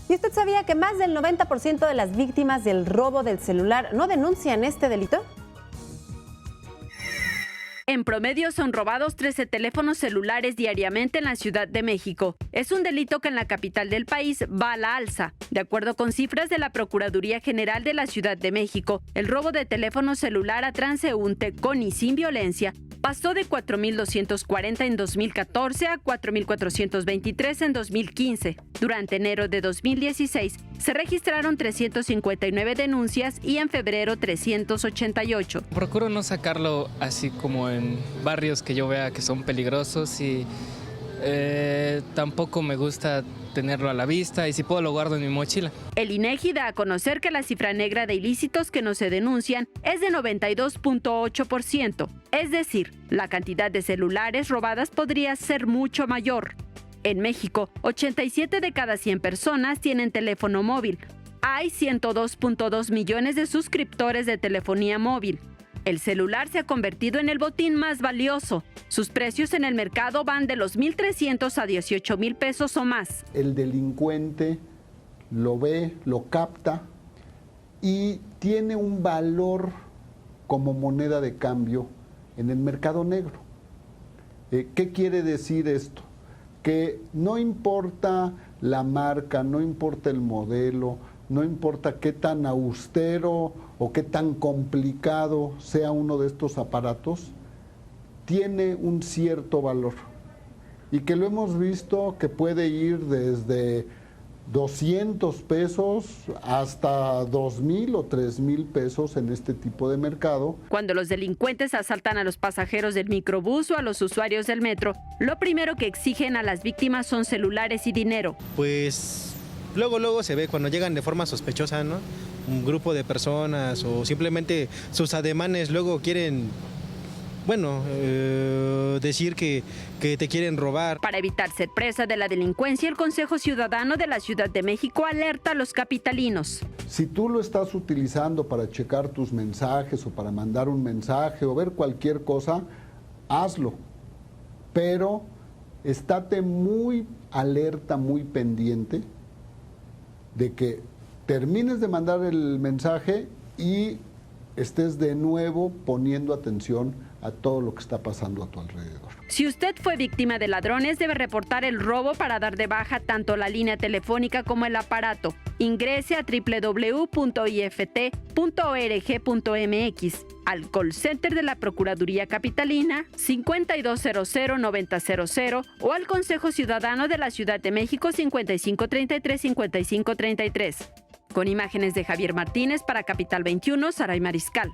¿Y usted sabía que más del 90% de las víctimas del robo del celular no denuncian este delito? En promedio son robados 13 teléfonos celulares diariamente en la Ciudad de México. Es un delito que en la capital del país va a la alza. De acuerdo con cifras de la Procuraduría General de la Ciudad de México, el robo de teléfono celular a transeúnte con y sin violencia pasó de 4.240 en 2014 a 4.423 en 2015. Durante enero de 2016 se registraron 359 denuncias y en febrero 388. Procuro no sacarlo así como en barrios que yo vea que son peligrosos y tampoco me gusta tenerlo a la vista y si puedo lo guardo en mi mochila. El INEGI da a conocer que la cifra negra de ilícitos que no se denuncian es de 92.8%, es decir, la cantidad de celulares robadas podría ser mucho mayor. En México, 87 de cada 100 personas tienen teléfono móvil. Hay 102.2 millones de suscriptores de telefonía móvil. El celular se ha convertido en el botín más valioso. Sus precios en el mercado van de los 1,300 a 18,000 pesos o más. El delincuente lo ve, lo capta y tiene un valor como moneda de cambio en el mercado negro. ¿Qué quiere decir esto? Que no importa la marca, no importa el modelo, no importa qué tan austero o qué tan complicado sea uno de estos aparatos, tiene un cierto valor. Y que lo hemos visto que puede ir desde 200 pesos hasta 2,000 o 3,000 pesos en este tipo de mercado. Cuando los delincuentes asaltan a los pasajeros del microbús o a los usuarios del metro, lo primero que exigen a las víctimas son celulares y dinero. Pues luego se ve cuando llegan de forma sospechosa, ¿no? Un grupo de personas o simplemente sus ademanes luego quieren, decir que te quieren robar. Para evitar ser presa de la delincuencia, el Consejo Ciudadano de la Ciudad de México alerta a los capitalinos. Si tú lo estás utilizando para checar tus mensajes o para mandar un mensaje o ver cualquier cosa, hazlo. Pero estate muy alerta, muy pendiente de que termines de mandar el mensaje y estés de nuevo poniendo atención a todo lo que está pasando a tu alrededor. Si usted fue víctima de ladrones, debe reportar el robo para dar de baja tanto la línea telefónica como el aparato. Ingrese a www.ift.org.mx, al call center de la Procuraduría Capitalina 5200-9000 o al Consejo Ciudadano de la Ciudad de México 5533-5533. Con imágenes de Javier Martínez para Capital 21, Saray Mariscal.